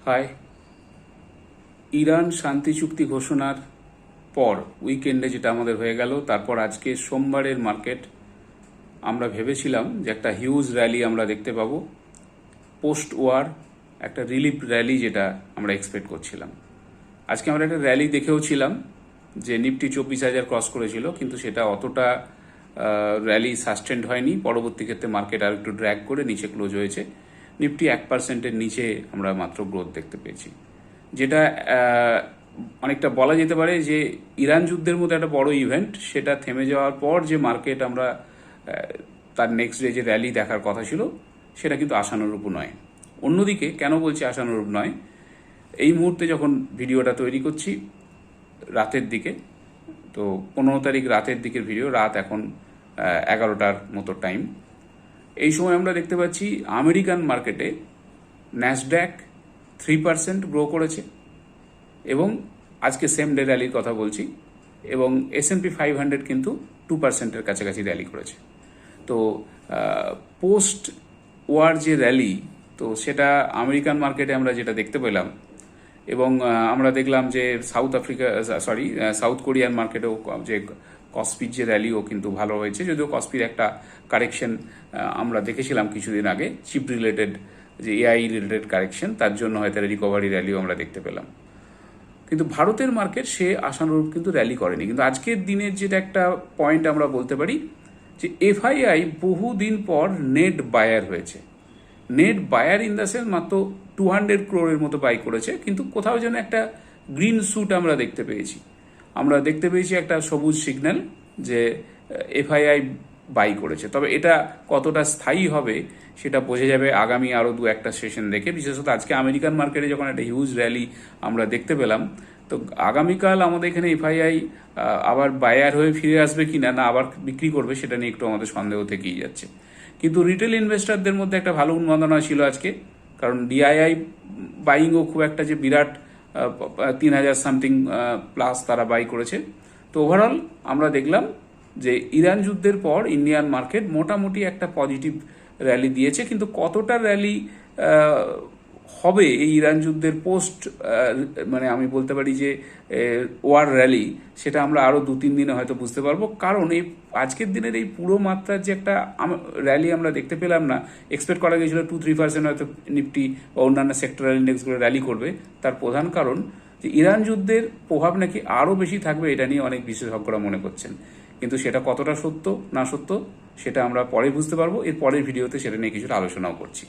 High. Iran শান্তি চুক্তি ঘোষণার পর উইকেন্ডে যেটা আমাদের হয়ে গেল, তারপর আজকে সোমবারের মার্কেট আমরা ভেবেছিলাম যে একটা হিউজ র্যালি আমরা দেখতে পাবো, পোস্ট ওয়ার একটা রিলিফ র্যালি যেটা আমরা এক্সপেক্ট করছিলাম। আজকে আমরা একটা র্যালি দেখেও ছিলাম যে নিফটি 24,000 ক্রস করেছিল, কিন্তু সেটা অতটা র্যালি সাস্টেন্ড হয়নি। পরবর্তী ক্ষেত্রে মার্কেট আর একটু ড্র্যাগ করে নিচে ক্লোজ হয়েছে। নিফটি 1%-এর নিচে আমরা মাত্র গ্রোথ দেখতে পেয়েছি, যেটা অনেকটা বলা যেতে পারে যে ইরান যুদ্ধের মতো একটা বড় ইভেন্ট, সেটা থেমে যাওয়ার পর যে মার্কেট আমরা তার নেক্সট ডে যে র্যালি দেখার কথা ছিল সেটা কিন্তু আশানুরূপ নয়। অন্যদিকে কেন বলছি আশানুরূপ নয়, এই মুহূর্তে যখন ভিডিওটা তৈরি করছি রাতের দিকে, তো 15 তারিখ রাতের দিকের ভিডিও, রাত এখন 11টার মতো টাইম। এই সময় আমরা দেখতে পাচ্ছি আমেরিকান মার্কেটে ন্যাসড্যাক 3% গ্রো করেছে, এবং আজকে সেম ডে র্যালির কথা বলছি, এবং S&P 500 কিন্তু 2%-এর কাছাকাছি র্যালি করেছে। তো পোস্ট ওয়ার যে র্যালি, তো সেটা আমেরিকান মার্কেটে আমরা যেটা দেখতে পেলাম, এবং আমরা দেখলাম যে সাউথ কোরিয়ান মার্কেটেও যে কসপির যে র্যালিও কিন্তু ভালো হয়েছে, যদিও কসপির একটা কারেকশন আমরা দেখেছিলাম কিছুদিন আগে, চিপ রিলেটেড যে এআই রিলেটেড কারেকশন, তার জন্য হয়তো রিকভারি র্যালিও আমরা দেখতে পেলাম। কিন্তু ভারতের মার্কেট সে আশানুরূপ কিন্তু র্যালি করেনি। কিন্তু আজকের দিনের যেটা একটা পয়েন্ট আমরা বলতে পারি যে এফআইআই বহুদিন পর নেট বায়ার হয়েছে। Net buyer in the sense মাত্র 200 ক্রোড়ের মতো বাই করেছে, কিন্তু কোথাও যেন একটা গ্রিন স্যুট আমরা দেখতে পেয়েছি। আমরা দেখতে পেয়েছি একটা সবুজ সিগন্যাল যে এফআইআই বাই করেছে। তবে এটা কতটা স্থায়ী হবে সেটা বোঝা যাবে আগামী আরও 2-1টা সেশন দেখে। বিশেষত আজকে আমেরিকান মার্কেটে যখন একটা হিউজ র্যালি আমরা দেখতে পেলাম, তো আগামীকাল আমাদের এখানে এফআইআই আবার বায়ার হয়ে ফিরে আসবে কি না, না আবার বিক্রি করবে, সেটা নিয়ে একটু আমাদের সন্দেহ থেকেই যাচ্ছে। কিন্তু রিটেল ইনভেস্টরদের মধ্যে একটা ভালো উন্মাদনা ছিল আজকে, কারণ ডিআইআই বাইংও খুব একটা যে বিরাট 3,000 সামথিং প্লাস তারা বাই করেছে। তো ওভারঅল আমরা দেখলাম যে ইরান যুদ্ধের পর ইন্ডিয়ান মার্কেট মোটামুটি একটা পজিটিভ র্যালি দিয়েছে, কিন্তু কতটা র্যালি হবে এই ইরান যুদ্ধের পোস্ট, মানে আমি বলতে পারি যে ওয়ার র্যালি, সেটা আমরা আরও 2-3 দিনে হয়তো বুঝতে পারবো। কারণ এই আজকের দিনের এই পুরো মাত্রার যে একটা র্যালি আমরা দেখতে পেলাম না, এক্সপেক্ট করা গেছিল 2-3% হয়তো নিফটি বা অন্যান্য সেক্টরাল ইন্ডেক্সগুলো র্যালি করবে। তার প্রধান কারণ যে ইরান যুদ্ধের প্রভাব নাকি আরও বেশি থাকবে, এটা নিয়ে অনেক বিশেষজ্ঞরা মনে করছেন। কিন্তু সেটা কতটা সত্য না সত্য সেটা আমরা পরে বুঝতে পারবো, এর পরের ভিডিওতে সেটা নিয়ে কিছুটা আলোচনাও করছি।